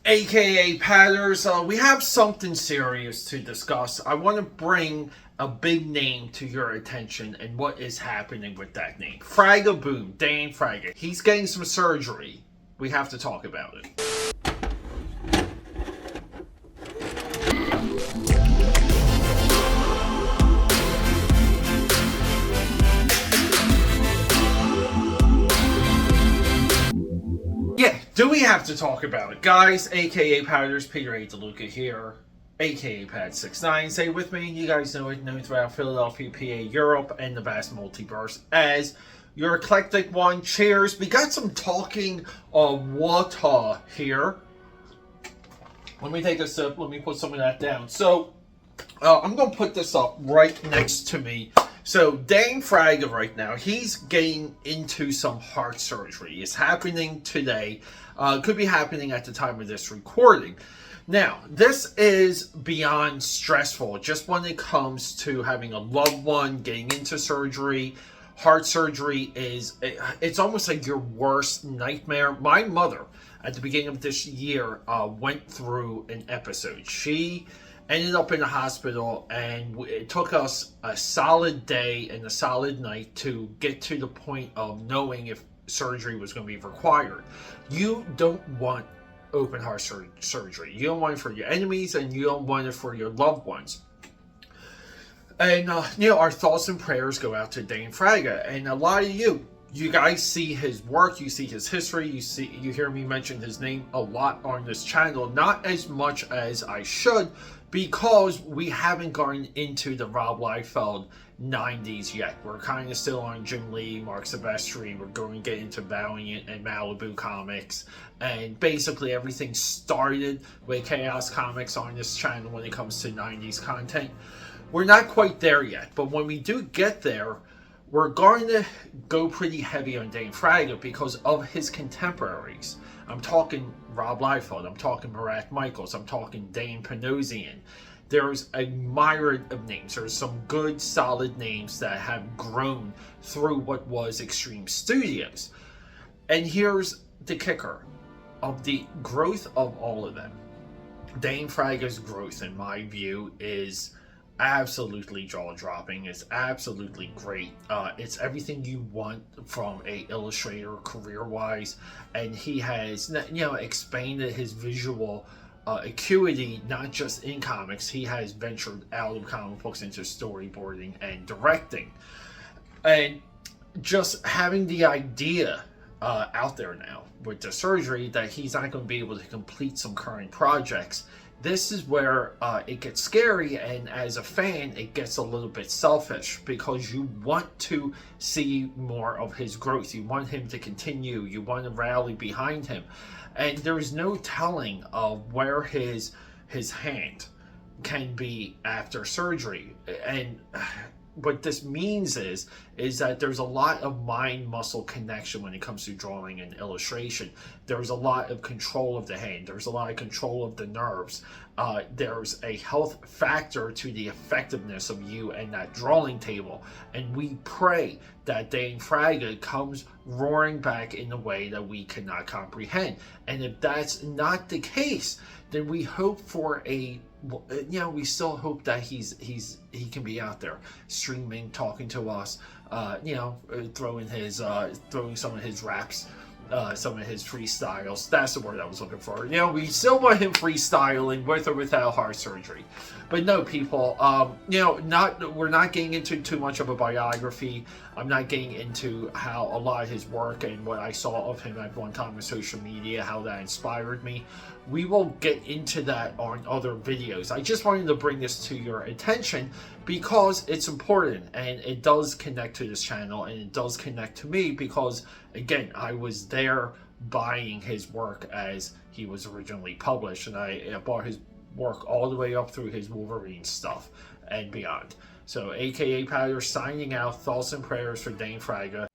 AKA Patters, we have something serious to discuss. I want to bring a big name to your attention and what is happening with that name. Fraga Boom, Dan Fraga. He's getting some surgery. We have to talk about it. Do we have to talk about it? Guys, AKA Powders, Peter A. DeLuca here, AKA Pad69. Say with me, you guys know it, known throughout Philadelphia, PA, Europe, and the vast multiverse as your eclectic one. Cheers. We got some talking water here. Let me take a sip. Let me put some of that down. So, I'm going to put this up right next to me. So, Dan Fraga right now, he's getting into some heart surgery. It's happening today. Could be happening at the time of this recording. Now, this is beyond stressful. Just when it comes to having a loved one getting into surgery, heart surgery it's almost like your worst nightmare. My mother, at the beginning of this year, went through an episode. She ended up in the hospital, and it took us a solid day and a solid night to get to the point of knowing if surgery was going to be required. You don't want open heart surgery. You don't want it for your enemies, and you don't want it for your loved ones. And our thoughts and prayers go out to Dan Fraga. And a lot of you guys see his work, you see his history, you hear me mention his name a lot on this channel. Not as much as I should, because we haven't gone into the Rob Liefeld 90s yet. We're kind of still on Jim Lee, Mark Silvestri. We're going to get into Valiant and Malibu comics. And basically everything started with Chaos Comics on this channel when it comes to 90s content. We're not quite there yet, but when we do get there, we're going to go pretty heavy on Dan Fraga because of his contemporaries. I'm talking Rob Liefeld, I'm talking Murat Michaels, I'm talking Dane Panosian. There's a myriad of names. There's some good, solid names that have grown through what was Extreme Studios. And here's the kicker of the growth of all of them. Dan Fraga's growth, in my view, is absolutely jaw-dropping. It's absolutely great. It's everything you want from a illustrator career-wise, and he has expanded his visual acuity not just in comics. He has ventured out of comic books into storyboarding and directing, and just having the idea out there now with the surgery that he's not going to be able to complete some current projects. This is where it gets scary, and as a fan, it gets a little bit selfish because you want to see more of his growth. You want him to continue. You want to rally behind him. And there's no telling of where his hand can be after surgery. And what this means is that there's a lot of mind-muscle connection when it comes to drawing and illustration. There's a lot of control of the hand. There's a lot of control of the nerves. There's a health factor to the effectiveness of you and that drawing table. And we pray that Dan Fraga comes roaring back in a way that we cannot comprehend. And if that's not the case, then we hope for we still hope that he can be out there streaming, talking to us, throwing some of his raps, some of his freestyles. That's the word I was looking for. We still want him freestyling with or without heart surgery. But no, people, we're not getting into too much of a biography. I'm not getting into how a lot of his work and what I saw of him at one time on social media, how that inspired me. We will get into that on other videos. I just wanted to bring this to your attention because it's important, and it does connect to this channel, and it does connect to me because, again, I was there buying his work as he was originally published, and I bought his work all the way up through his Wolverine stuff and beyond. So, AKA Powder signing out. Thoughts and prayers for Dan Fraga.